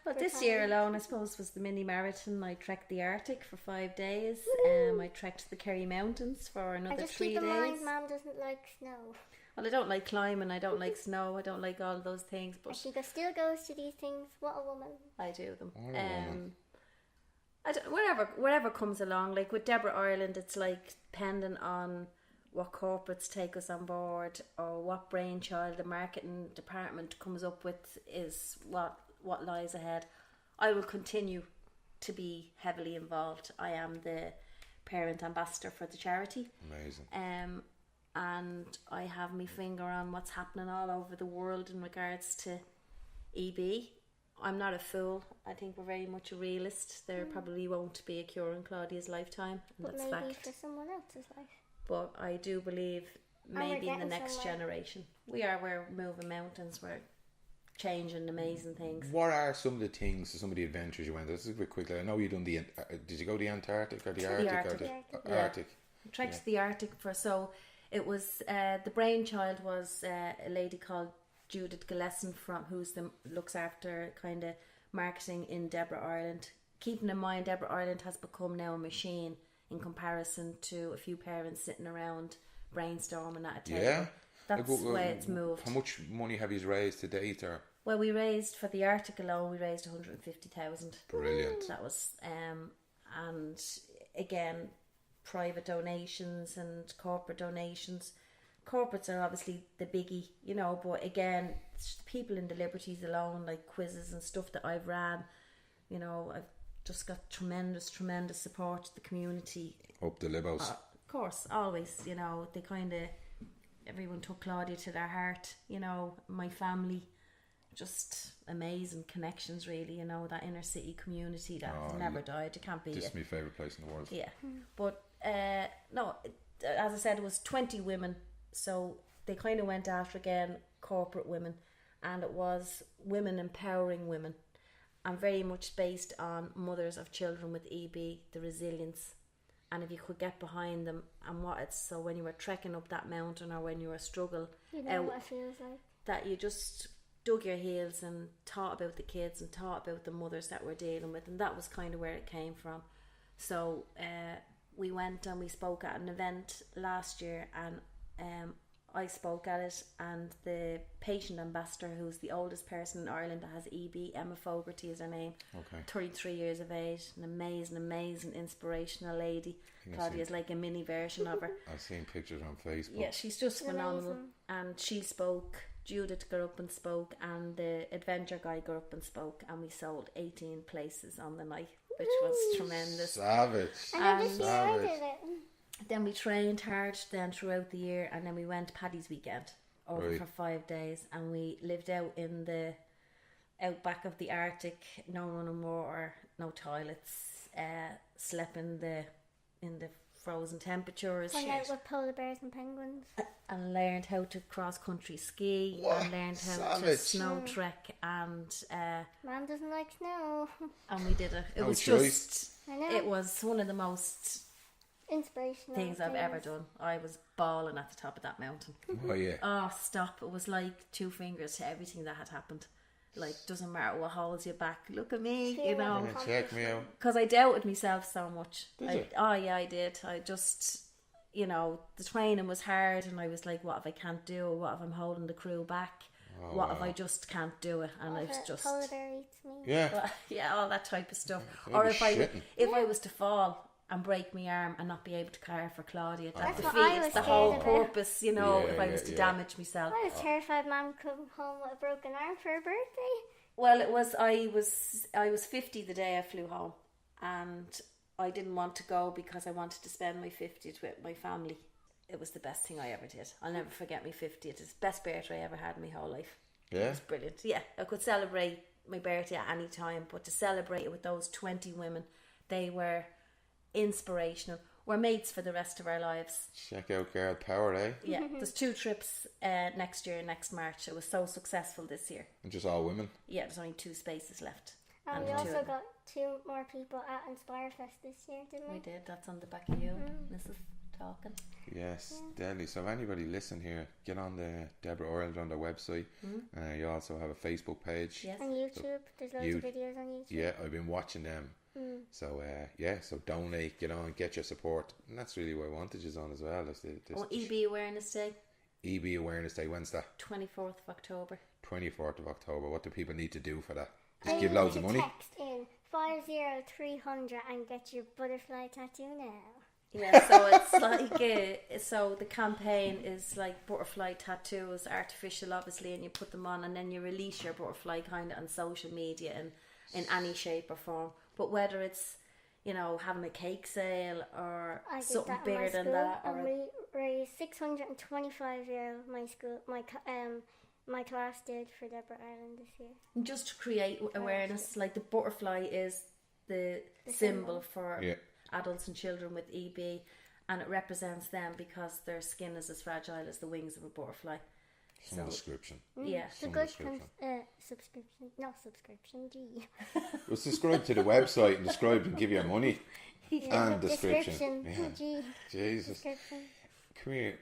But this year alone, I suppose, was the mini marathon. I trekked the Arctic for 5 days. I trekked the Kerry Mountains for another 3 days. Just keep in mind, Mum doesn't like snow. Well, I don't like climbing. I don't like snow. I don't like all those things. But she still goes to these things. What a woman! I do them. Whatever comes along. Like with Deborah Ireland, it's like depending on what corporates take us on board or what brainchild the marketing department comes up with is what lies ahead. I will continue to be heavily involved. I am the parent ambassador for the charity. Amazing. And I have my finger on what's happening all over the world in regards to EB. I'm not a fool. I think we're very much a realist. There probably won't be a cure in Claudia's lifetime. And but that's maybe fact. For someone else's life. But I do believe maybe in the next generation. We're moving mountains. We're changing amazing things. What are some of the things, some of the adventures you went on? This is a bit quickly. I know you done did you go to the Antarctic or the Arctic? Arctic. Trekked to the Arctic so it was the brainchild was a lady called Judith Gillespie looks after kind of marketing in Deborah Ireland. Keeping in mind Deborah Ireland has become now a machine in comparison to a few parents sitting around brainstorming at a table. Yeah. That's the way it's moved. How much money have you raised to date? Or? Well, we raised, for the Arctic alone, we raised 150,000. Brilliant. That was, and again, private donations and corporate donations. Corporates are obviously the biggie, you know, but again, people in the Liberties alone, like quizzes and stuff that I've ran, you know, I've just got tremendous support. The community up the libos, of course, always, you know, they kind of everyone took Claudia to their heart, you know, my family, just amazing connections, really, you know, that inner city community that has never died. It can't be. This is my favourite place in the world. Yeah, but no, as I said, it was 20 women. So they kind of went after, again, corporate women. And it was women empowering women. And very much based on mothers of children with EB, the resilience. And if you could get behind them and what it's, so when you were trekking up that mountain or when you were struggling, You know what it feels like. that you just dug your heels and thought about the kids and thought about the mothers that we're dealing with, and that was kind of where it came from. So we went and we spoke at an event last year, and I spoke at it, and the patient ambassador, who's the oldest person in Ireland that has EB, Emma Fogarty is her name, 33 years of age, an amazing inspirational lady. Claudia is like a mini version of her. I've seen pictures on Facebook. Yeah, she's just phenomenal. And she spoke, Judith got up and spoke, and the adventure guy got up and spoke, and we sold 18 places on the night, which was tremendous. Savage. And this year I did it. Then we trained hard then throughout the year, and then we went Paddy's weekend over for 5 days, and we lived out in the outback of the Arctic, no running water, no toilets, slept in the frozen temperatures, Hung out with polar bears and penguins. and learned how to cross country ski, and learned how to snow trek, and Mom doesn't like snow. we did it. It was choice. just, I know. it was one of the most Inspirational things I've ever done. I was bawling at the top of that mountain. Oh yeah. Oh, stop. It was like 2 fingers to everything that had happened. Like, doesn't matter what holds you back. Look at me, you know. Yeah, check me out. Because I doubted myself so much. Did you? Oh, yeah, I did. I just, you know, the training was hard, and I was like, what if I can't do it? What if I'm holding the crew back? What if I just can't do it? And I was just... Polar bear eats me. Yeah. yeah, all that type of stuff. I'd Or be if I was to fall and break my arm and not be able to care for Claudia, that That's what I defeats was the scared whole about. purpose, you know, Yeah, if I was to yeah. damage myself. I was terrified Mom come home with a broken arm for her birthday. Well, I was 50 the day I flew home, and I didn't want to go because I wanted to spend my 50th with my family. It was the best thing I ever did. I'll never forget my 50th. It's the best birthday I ever had in my whole life. It Yeah. was brilliant. Yeah, I could celebrate my birthday at any time, but to celebrate it with those 20 women, they were inspirational. We're mates for the rest of our lives. Check out Girl Power, eh? Yeah, there's 2 trips next year, next March. It was so successful this year. And just all women. Yeah, there's only 2 spaces left. And we two also of them. got 2 more people at Inspire Fest this year, didn't we? We did. That's on the back of you, Mrs. Talking. Yes, deadly. So if anybody listen here, get on the Deborah Ireland on their website. You also have a Facebook page. Yes. On YouTube, there's loads of videos on YouTube. Yeah, I've been watching them. So so donate, get on, get your support, and that's really what I wanted you on as well. This EB Awareness Day, EB Awareness Day, when's that? 24th of October. 24th of October. What do people need to do for that? You Just give need loads to of money. Text in 50300 and get your butterfly tattoo now. Yeah, so it's like so the campaign is like butterfly tattoos, artificial obviously, and you put them on, and then you release your butterfly kind of on social media and in any shape or form. But whether it's, you know, having a cake sale or I did something that in my bigger than school, that, or and we raised €625. My class did for Deborah Ireland this year. just to create awareness. Like the butterfly is the symbol for adults and children with EB, and it represents them because their skin is as fragile as the wings of a butterfly. Some description. Yeah. It's a good subscription. Not subscription, gee. It was subscribed to the website and described and give you money and description. Yeah. Gee. Jesus. Description. Come here.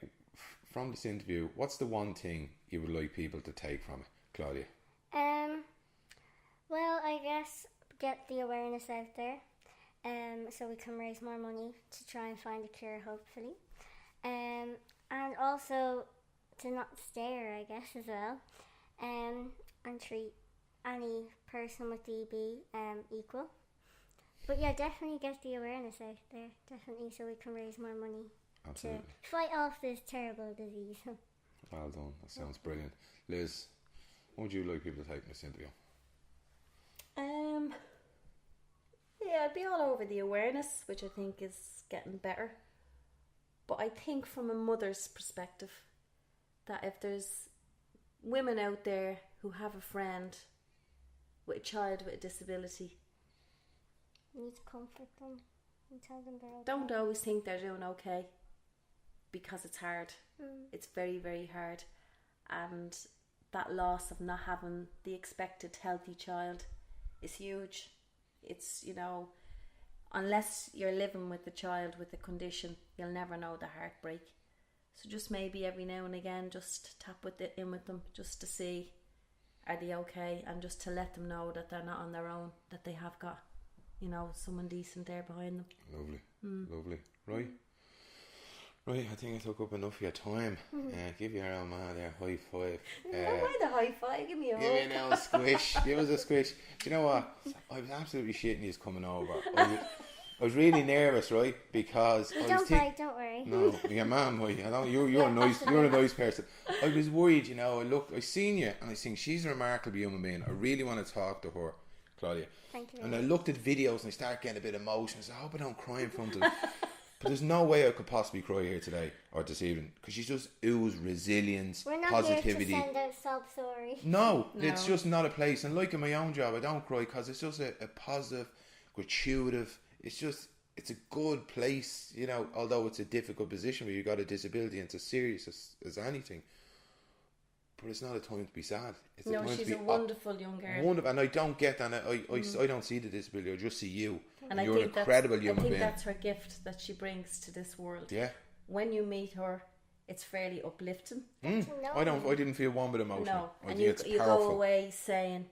From this interview, what's the one thing you would like people to take from it, Claudia? Well, I guess get the awareness out there, so we can raise more money to try and find a cure, hopefully, and also to not stare, I guess, as well, and treat any person with DB equal. But yeah, definitely get the awareness out there, definitely, so we can raise more money Absolutely. to fight off this terrible disease. Well done. That sounds brilliant. Liz, what would you like people to take from this interview? Yeah, I'd be all over the awareness, which I think is getting better. But I think from a mother's perspective, that if there's women out there who have a friend with a child with a disability, We need to comfort them. And tell them they're okay. Don't always think they're doing okay, because it's hard. It's very, very hard. And that loss of not having the expected healthy child is huge. It's, you know, unless you're living with the child with a condition, you'll never know the heartbreak. So just maybe every now and again, just tap in with them, just to see, are they okay, and just to let them know that they're not on their own, that they have got, you know, someone decent there behind them. Lovely. Right, I think I took up enough of your time. Give your old man there a high five. Why the high five? Give me a Give me now a squish. Give us a squish. Do you know what? I was absolutely shitting you coming over. I was really nervous, right? Because I was Don't worry. No, your mum, you're nice. You're a nice person. I was worried, you know. I seen you, and I think she's a remarkable human being. I really want to talk to her, Claudia. Thank you. And I looked at videos, and I started getting a bit emotional. I said, I hope I don't cry in front of them. But there's no way I could possibly cry here today or this evening, because she's just oozed resilience, We're not positivity. here to send out sob stories. No, it's just not a place. And like in my own job, I don't cry because it's just a positive, gratuitous. It's a good place, you know. Although it's a difficult position where you've got a disability and it's as serious as anything. But it's not a time to be sad. It's a time she's to be a wonderful young girl. Wonderful, and I don't get that. I don't see the disability. I just see you. And you're an incredible human being. I think that's her gift that she brings to this world. Yeah. When you meet her, it's fairly uplifting. I didn't feel one bit emotion. No, I and think you powerful. go away saying,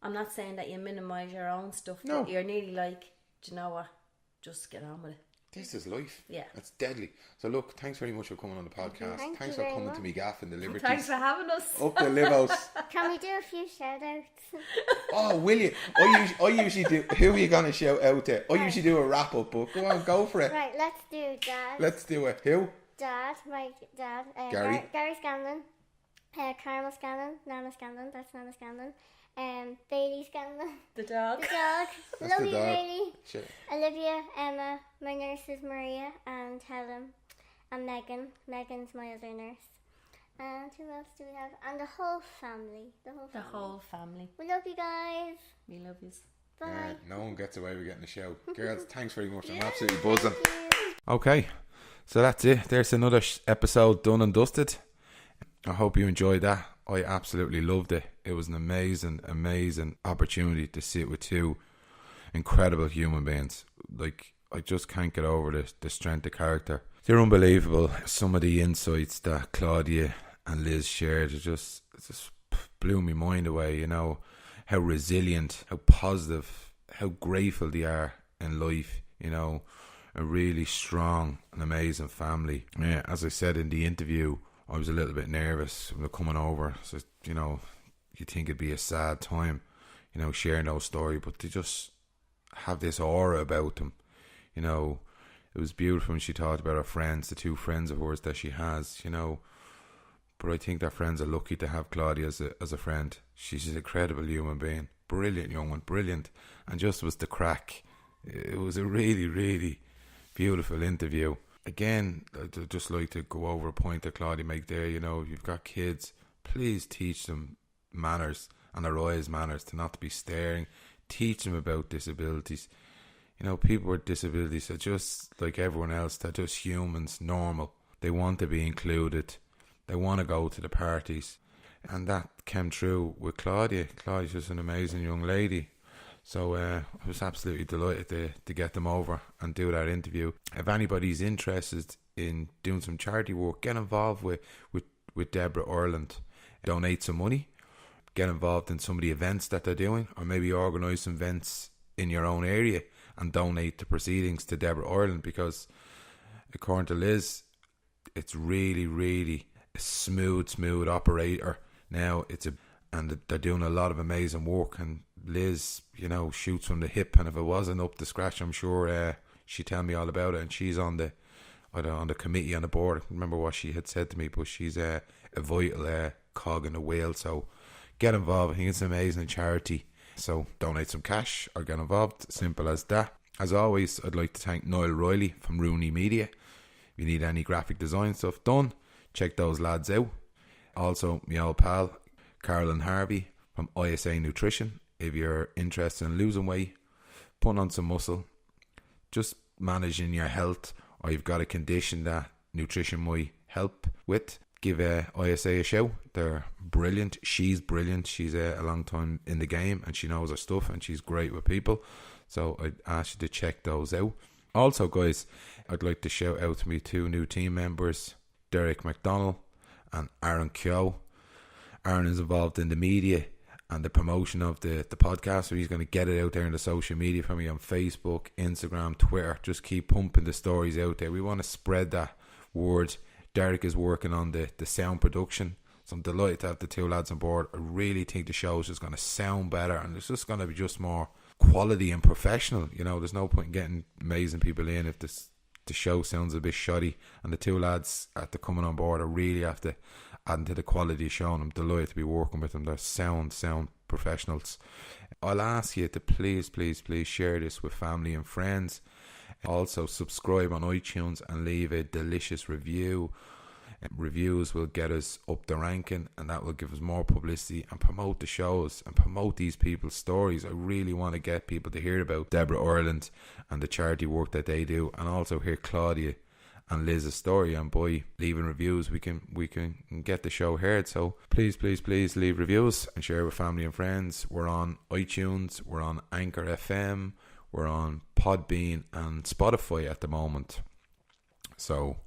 I'm not saying that you minimise your own stuff, No. but you're nearly like, do you know what? Just get on with it. This is life. Yeah. It's deadly. So look, thanks very much for coming on the podcast. Thank Thanks you for very coming much. to me gaff in the Liberties. Thanks for having us. Up the Livos. Can we do a few shout outs? Oh, will you? I usually do. Who are you going to shout out to? I usually do a wrap up, but go on, go for it. Right, let's do Dad. Let's do it. Who? Dad, my dad. Gary. Gary Scanlon. Carmel Scanlon. Nana Scanlon. That's Nana Scanlon. Bailey Scanlon. The dog. The dog. That's Love the you, dog. Bailey. Shit. Olivia, Emma. My nurses Maria and Helen. And Megan. Megan's my other nurse. And who else do we have? And the whole family. The whole family. We love you guys. We love you. Bye. No one gets away with getting a shout. Girls, thanks very much. I'm absolutely buzzing. Thank you. Okay, so that's it. There's another episode done and dusted. I hope you enjoyed that. I absolutely loved it. It was an amazing opportunity to sit with two incredible human beings. Like, I just can't get over the strength of character. They're unbelievable. Some of the insights that Claudia and Liz shared, it just blew my mind away, you know, how resilient, how positive, how grateful they are in life, you know, a really strong and amazing family. Yeah, as I said in the interview, I was a little bit nervous when they're coming over. So, you know, you think it'd be a sad time, you know, sharing those stories, but they just have this aura about them. You know, it was beautiful when she talked about her friends, the two friends of hers that she has, you know. But I think their friends are lucky to have Claudia as a friend. She's an incredible human being. Brilliant young one, brilliant. And just was the crack. It was a really, really beautiful interview. Again, I'd just like to go over a point that Claudia made there. You know, if you've got kids, please teach them manners, and their eyes manners, to not to be staring. Teach them about disabilities. You know, people with disabilities are just like everyone else. They're just humans, normal. They want to be included. They want to go to the parties. And that came true with Claudia. Claudia's just an amazing young lady. So I was absolutely delighted to get them over and do that interview. If anybody's interested in doing some charity work, get involved with Deborah Ireland. Donate some money. Get involved in some of the events that they're doing, or maybe organise some events in your own area and donate the proceedings to Deborah Ireland, because according to Liz, it's really, really a smooth operator now. And they're doing a lot of amazing work, and Liz, you know, shoots from the hip, and if it wasn't up to scratch, I'm sure she'd tell me all about it. And she's on the committee, on the board. I can't remember what she had said to me, but she's a vital cog in the wheel. So get involved. I think it's an amazing charity. So donate some cash or get involved. Simple as that. As always, I'd like to thank Niall Riley from Rooney Media. If you need any graphic design stuff done, check those lads out. Also, my old pal Carolyn Harvey from ISA Nutrition. If you're interested in losing weight, putting on some muscle, just managing your health, or you've got a condition that nutrition might help with, give ISA a shout. They're brilliant. She's brilliant. She's a long time in the game and she knows her stuff and she's great with people. So I'd ask you to check those out. Also, guys, I'd like to shout out to me 2 new team members, Derek McDonnell and Aaron Keogh. Aaron is involved in the media and the promotion of the podcast, so he's going to get it out there in the social media for me on Facebook, Instagram, Twitter. Just keep pumping the stories out there. We want to spread that word. Derek is working on the sound production, so I'm delighted to have the 2 lads on board. I really think the show is just going to sound better and it's just going to be just more quality and professional. You know, there's no point in getting amazing people in if the show sounds a bit shoddy, and the 2 lads after coming on board are really after adding to the quality of show, and I'm delighted to be working with them. They're sound professionals. I'll ask you to please share this with family and friends. Also subscribe on iTunes and leave a delicious review. Reviews will get us up the ranking, and that will give us more publicity and promote the shows and promote these people's stories. I really want to get people to hear about Deborah Ireland and the charity work that they do, and also hear Claudia and Liz's story. And by leaving reviews we can get the show heard. So please leave reviews and share with family and friends. We're on iTunes, we're on Anchor FM, we're on Podbean and Spotify at the moment, so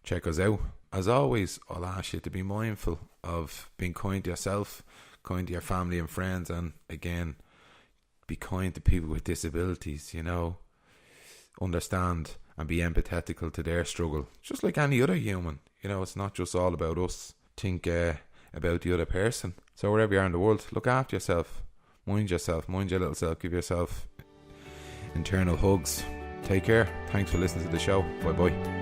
check us out. As always, I'll ask you to be mindful of being kind to yourself, kind to your family and friends, and again, be kind to people with disabilities. You know, understand and be empathetical to their struggle, just like any other human. You know, it's not just all about us. Think about the other person. So wherever you are in the world, look after yourself, mind your little self, give yourself internal hugs. Take care. Thanks for listening to the show. Bye bye.